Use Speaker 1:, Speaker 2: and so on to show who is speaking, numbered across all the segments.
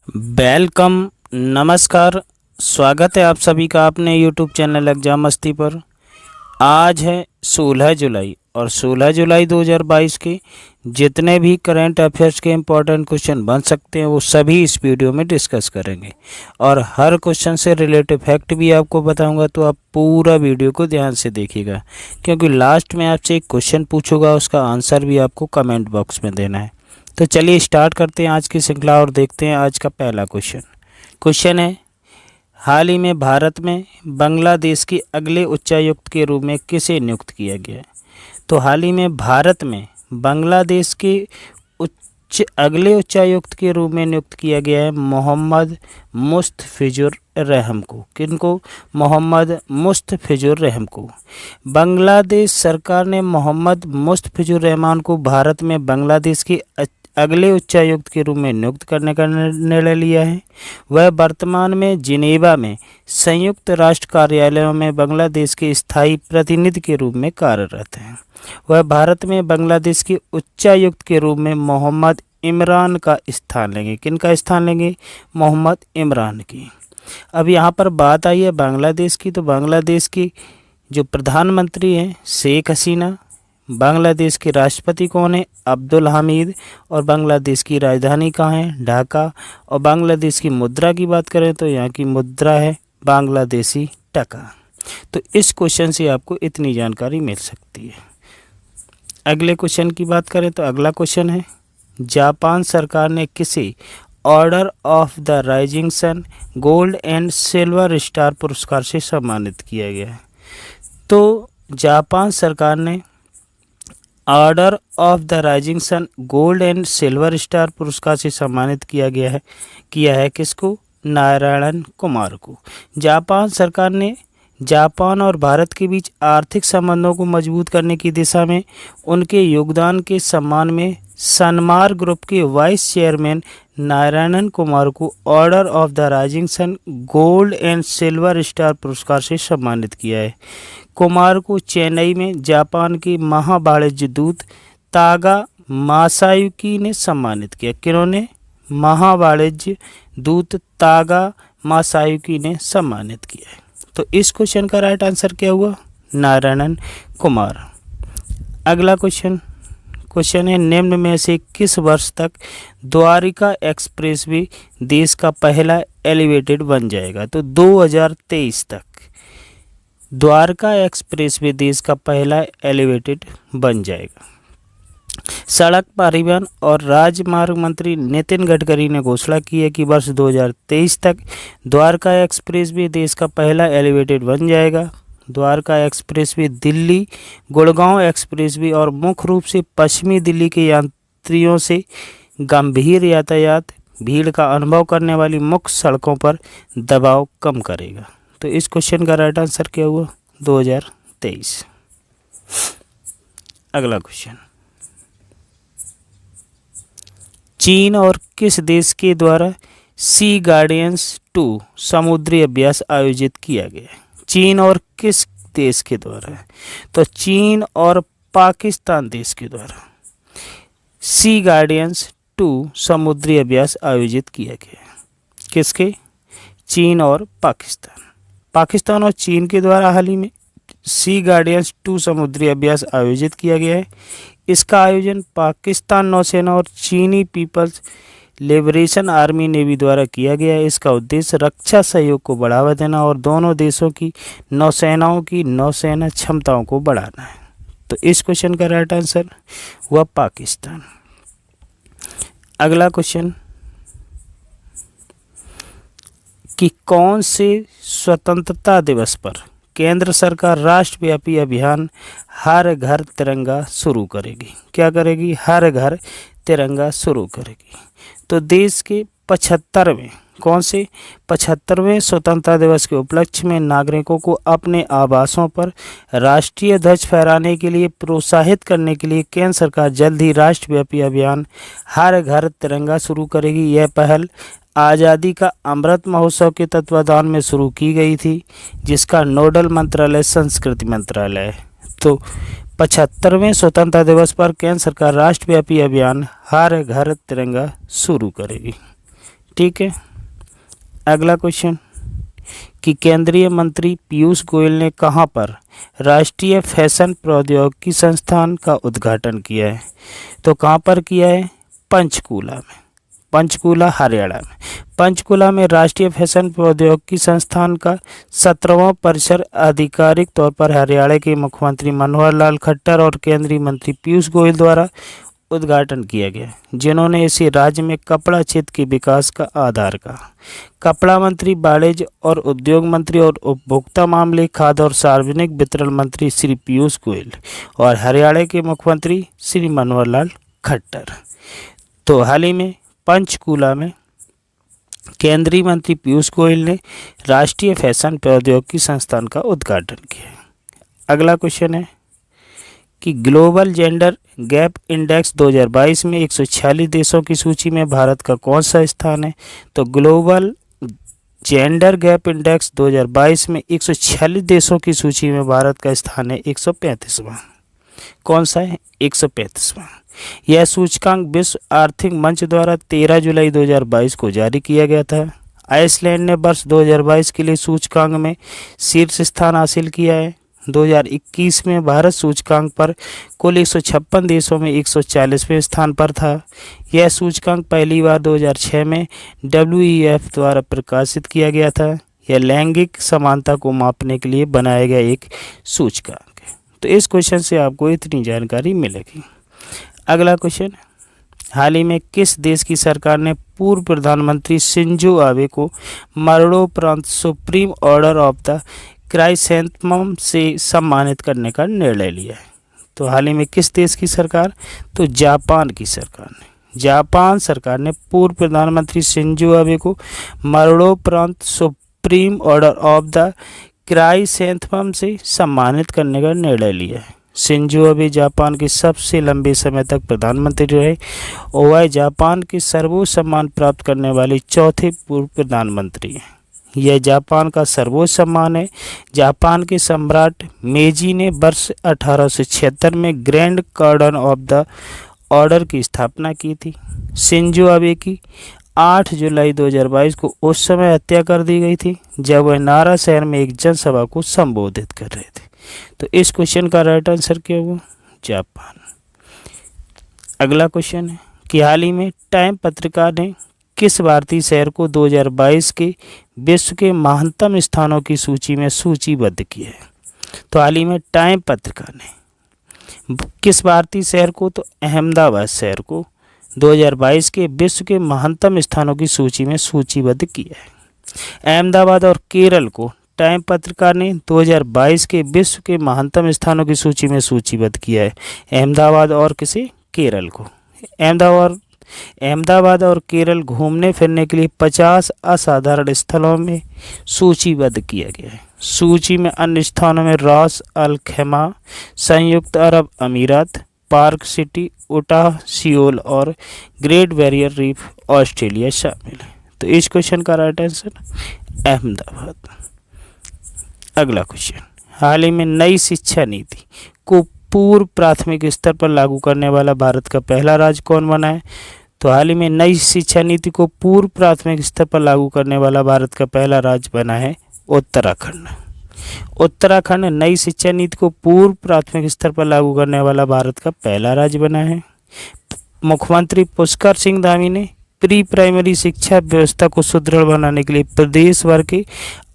Speaker 1: Welcome. नमस्कार। स्वागत है आप सभी का अपने यूट्यूब चैनल एग्जाम मस्ती पर। आज है 16 जुलाई और 16 जुलाई 2022 के जितने भी करंट अफेयर्स के इम्पोर्टेंट क्वेश्चन बन सकते हैं वो सभी इस वीडियो में डिस्कस करेंगे और हर क्वेश्चन से रिलेटेड फैक्ट भी आपको बताऊंगा। तो आप पूरा वीडियो को ध्यान से देखिएगा क्योंकि लास्ट में आपसे एक क्वेश्चन पूछूंगा, उसका आंसर भी आपको कमेंट बॉक्स में देना है। तो चलिए स्टार्ट करते हैं आज की श्रृंखला और देखते हैं आज का पहला क्वेश्चन है, हाल ही में भारत में बांग्लादेश के अगले उच्चायुक्त के रूप में किसे नियुक्त किया गया है? तो हाल ही में भारत में बांग्लादेश के अगले उच्चायुक्त के रूप में नियुक्त किया गया है मोहम्मद मुस्तफिजुर रहम को। किनको? मोहम्मद मुस्तफिजुर रहम को। बांग्लादेश सरकार ने मोहम्मद मुस्तफिजुर रहमान को भारत में बांग्लादेश के अगले उच्चायुक्त के रूप में नियुक्त करने का निर्णय लिया है। वह वर्तमान में जिनेवा में संयुक्त राष्ट्र कार्यालयों में बांग्लादेश के स्थायी प्रतिनिधि के रूप में कार्यरत हैं। वह भारत में बांग्लादेश के उच्चायुक्त के रूप में मोहम्मद इमरान का स्थान लेंगे। किनका स्थान लेंगे? मोहम्मद इमरान की। अब यहाँ पर बात आई है बांग्लादेश की, तो बांग्लादेश की जो प्रधानमंत्री हैं शेख हसीना, बांग्लादेश के राष्ट्रपति कौन है? अब्दुल हामिद। और बांग्लादेश की राजधानी कहाँ है? ढाका। और बांग्लादेश की मुद्रा की बात करें तो यहाँ की मुद्रा है बांग्लादेशी टका। तो इस क्वेश्चन से आपको इतनी जानकारी मिल सकती है। अगले क्वेश्चन की बात करें तो अगला क्वेश्चन है, जापान सरकार ने किसे order of the rising sun gold and silver star पुरस्कार से सम्मानित किया गया है? तो जापान सरकार ने order of the rising sun gold and silver star पुरस्कार से सम्मानित किया है किसको? नारायण कुमार को। जापान सरकार ने जापान और भारत के बीच आर्थिक संबंधों को मजबूत करने की दिशा में उनके योगदान के सम्मान में सनमार ग्रुप के वाइस चेयरमैन नारायण कुमार को order of the rising sun gold and silver star पुरस्कार से सम्मानित किया है। कुमार को चेन्नई में जापान के महावाणिज्य दूत तागा मासायुकी ने सम्मानित किया। किन्होंने? महावाणिज्य दूत तागा मासायुकी ने सम्मानित किया है। तो इस क्वेश्चन का राइट आंसर क्या हुआ? नारायण कुमार। अगला क्वेश्चन है, निम्न में से किस वर्ष तक द्वारिका एक्सप्रेसवे देश का पहला एलिवेटेड बन जाएगा? तो 2023 तक द्वारका एक्सप्रेसवे देश का पहला एलिवेटेड बन जाएगा। सड़क परिवहन और राजमार्ग मंत्री नितिन गडकरी ने घोषणा की है कि वर्ष 2023 तक द्वारका एक्सप्रेसवे देश का पहला एलिवेटेड बन जाएगा। द्वारका एक्सप्रेसवे दिल्ली गुड़गांव एक्सप्रेसवे और मुख्य रूप से पश्चिमी दिल्ली के यात्रियों से गंभीर यातायात भीड़ का अनुभव करने वाली मुख्य सड़कों पर दबाव कम करेगा। तो इस क्वेश्चन का राइट आंसर क्या हुआ? 2023। अगला क्वेश्चन, चीन और किस देश के द्वारा सी गार्डियंस 2 समुद्री अभ्यास आयोजित किया गया? चीन और किस देश के द्वारा है? तो चीन और पाकिस्तान देश के द्वारा सी गार्डियंस 2 समुद्री अभ्यास आयोजित किया गया। किसके? चीन और पाकिस्तान और चीन के द्वारा हाल ही में सी गार्डियंस 2 समुद्री अभ्यास आयोजित किया गया है। इसका आयोजन पाकिस्तान नौसेना और चीनी पीपल्स लिबरेशन आर्मी नेवी द्वारा किया गया है। इसका उद्देश्य रक्षा सहयोग को बढ़ावा देना और दोनों देशों की नौसेनाओं की नौसेना क्षमताओं को बढ़ाना है। तो इस क्वेश्चन का राइट आंसर हुआ पाकिस्तान। अगला क्वेश्चन कि कौन से स्वतंत्रता दिवस पर केंद्र सरकार राष्ट्रव्यापी अभियान हर घर तिरंगा शुरू करेगी? क्या करेगी? हर घर तिरंगा शुरू करेगी। तो देश के 75वें स्वतंत्रता दिवस के उपलक्ष्य में नागरिकों को अपने आवासों पर राष्ट्रीय ध्वज फहराने के लिए प्रोत्साहित करने के लिए केंद्र सरकार जल्द ही राष्ट्रव्यापी अभियान हर घर तिरंगा शुरू करेगी। यह पहल आज़ादी का अमृत महोत्सव के तत्वावधान में शुरू की गई थी, जिसका नोडल मंत्रालय संस्कृति मंत्रालय है। तो 75वें स्वतंत्रता दिवस पर केंद्र सरकार राष्ट्रव्यापी अभियान हर घर तिरंगा शुरू करेगी। ठीक है। अगला क्वेश्चन कि केंद्रीय मंत्री पीयूष गोयल ने कहाँ पर राष्ट्रीय फैशन प्रौद्योगिकी संस्थान का उद्घाटन किया है? तो कहाँ पर किया है? पंचकूला में, पंचकूला हरियाणा में। पंचकूला में राष्ट्रीय फैशन प्रौद्योगिकी संस्थान का 17वां परिसर आधिकारिक तौर पर हरियाणा के मुख्यमंत्री मनोहर लाल खट्टर और केंद्रीय मंत्री पीयूष गोयल द्वारा उद्घाटन किया गया, जिन्होंने इसे राज्य में कपड़ा क्षेत्र के विकास का आधार कहा। कपड़ा मंत्री, वाणिज्य और उद्योग मंत्री और उपभोक्ता मामले, खाद्य और सार्वजनिक वितरण मंत्री श्री पीयूष गोयल और हरियाणा के मुख्यमंत्री श्री मनोहर लाल खट्टर। तो हाल ही में पंचकूला में केंद्रीय मंत्री पीयूष गोयल ने राष्ट्रीय फैशन प्रौद्योगिकी संस्थान का उद्घाटन किया। अगला क्वेश्चन है कि ग्लोबल जेंडर गैप इंडेक्स 2022 में 146 देशों की सूची में भारत का कौन सा स्थान है? तो ग्लोबल जेंडर गैप इंडेक्स 2022 में 146 देशों की सूची में भारत का स्थान है 135वां। कौन सा है? 135वां। यह सूचकांक विश्व आर्थिक मंच द्वारा 13 जुलाई 2022 को जारी किया गया था। आइसलैंड ने वर्ष 2022 के लिए सूचकांक में शीर्ष स्थान हासिल किया है। 2021 में भारत सूचकांक पर कुल 156 देशों में 140वें स्थान पर था। यह सूचकांक पहली बार 2006 में WEF द्वारा प्रकाशित किया गया था। यह लैंगिक समानता को मापने के लिए बनाया गया एक सूचकांक है। तो इस क्वेश्चन से आपको इतनी जानकारी मिलेगी। अगला क्वेश्चन, हाल ही में किस देश की सरकार ने पूर्व प्रधानमंत्री शिंजो आबे को मरणोपरांत सुप्रीम ऑर्डर ऑफ द क्राइसेंथमम से सम्मानित करने का निर्णय लिया है? तो हाल ही में किस देश की सरकार? तो जापान की सरकार ने। जापान सरकार ने पूर्व प्रधानमंत्री शिंजो आबे को मरणोपरांत सुप्रीम ऑर्डर ऑफ द क्राइसेंथमम से सम्मानित करने का निर्णय लिया है। शिंजो आबे जापान के सबसे लंबे समय तक प्रधानमंत्री रहे और वह जापान के सर्वोच्च सम्मान प्राप्त करने वाले चौथे पूर्व प्रधानमंत्री हैं। यह जापान का सर्वोच्च सम्मान है। जापान के सम्राट मेजी ने वर्ष 1876 में grand cordon of the order की स्थापना की थी। शिंजो आबे की 8 जुलाई 2022 को उस समय हत्या कर दी गई थी जब वह नारा शहर में एक जनसभा को संबोधित कर रहे थे। तो इस क्वेश्चन का राइट आंसर क्या हुआ? जापान। अगला क्वेश्चन है कि हाल ही में टाइम पत्रिका ने किस भारतीय शहर को 2022 के विश्व के महानतम स्थानों की सूची में सूचीबद्ध किया है? तो हाल ही में टाइम पत्रिका ने किस भारतीय शहर को? तो अहमदाबाद शहर को 2022 के विश्व के महानतम स्थानों की सूची में सूचीबद्ध किया है। अहमदाबाद और केरल को टाइम पत्रिका ने 2022 के विश्व के महानतम स्थानों की सूची में सूचीबद्ध किया है। अहमदाबाद और किसे? केरल को। अहमदाबाद और केरल घूमने फिरने के लिए 50 असाधारण स्थलों में सूचीबद्ध किया गया है। सूची में अन्य स्थानों में रास अल खैमा, संयुक्त अरब अमीरात, पार्क सिटी, उटाह, सियोल और ग्रेट बैरियर रीफ ऑस्ट्रेलिया शामिल है। तो इस क्वेश्चन का राइट आंसर अहमदाबाद। अगला क्वेश्चन, हाल ही में नई शिक्षा नीति को पूर्व प्राथमिक स्तर पर लागू करने वाला भारत का पहला राज्य कौन बना है? तो हाल ही में नई शिक्षा नीति को पूर्व प्राथमिक स्तर पर लागू करने वाला भारत का पहला राज्य बना है उत्तराखंड। उत्तराखंड नई शिक्षा नीति को पूर्व प्राथमिक स्तर पर लागू करने वाला भारत का पहला राज्य बना है। मुख्यमंत्री पुष्कर सिंह धामी ने प्री प्राइमरी शिक्षा व्यवस्था को सुदृढ़ बनाने के लिए प्रदेश भर के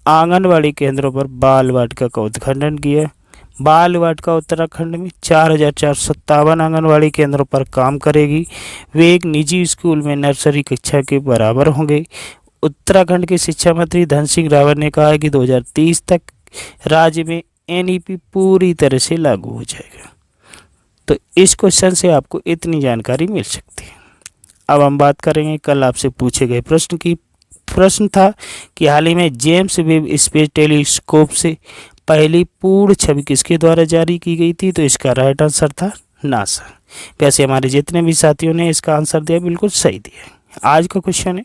Speaker 1: आंगनबाड़ी केंद्रों पर बाल वाटिका का उद्घाटन किया। बाल वाटिका उत्तराखंड में 4457 आंगनबाड़ी केंद्रों पर काम करेगी। वे एक निजी स्कूल में नर्सरी कक्षा के बराबर होंगे। उत्तराखंड के शिक्षा मंत्री धन सिंह रावत ने कहा है कि 2030 तक राज्य में NEP पूरी तरह से लागू हो जाएगा। तो इस क्वेश्चन से आपको इतनी जानकारी मिल सकती है। अब हम बात करेंगे कल आपसे पूछे गए प्रश्न की। प्रश्न था कि हाल ही में जेम्स वेब स्पेस टेलीस्कोप से पहली पूर्ण छवि किसके द्वारा जारी की गई थी? तो इसका राइट आंसर था नासा। वैसे हमारे जितने भी साथियों ने इसका आंसर दिया बिल्कुल सही दिया। आज का क्वेश्चन है,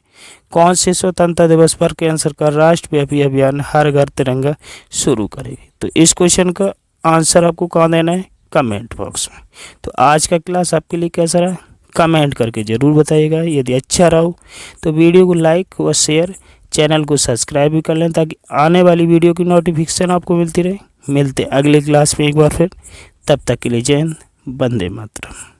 Speaker 1: कौन से स्वतंत्रता दिवस पर केंद्र सरकार राष्ट्रव्यापी अभियान हर घर तिरंगा शुरू करेगी? तो इस क्वेश्चन का आंसर आपको कहाँ देना है? कमेंट बॉक्स में। तो आज का क्लास आपके लिए कैसा रहा? कमेंट करके ज़रूर बताइएगा। यदि अच्छा रहा हो तो वीडियो को लाइक व शेयर, चैनल को सब्सक्राइब भी कर लें ताकि आने वाली वीडियो की नोटिफिकेशन आपको मिलती रहे। मिलते अगले क्लास में एक बार फिर, तब तक के लिए जय हिंद, वंदे मातरम।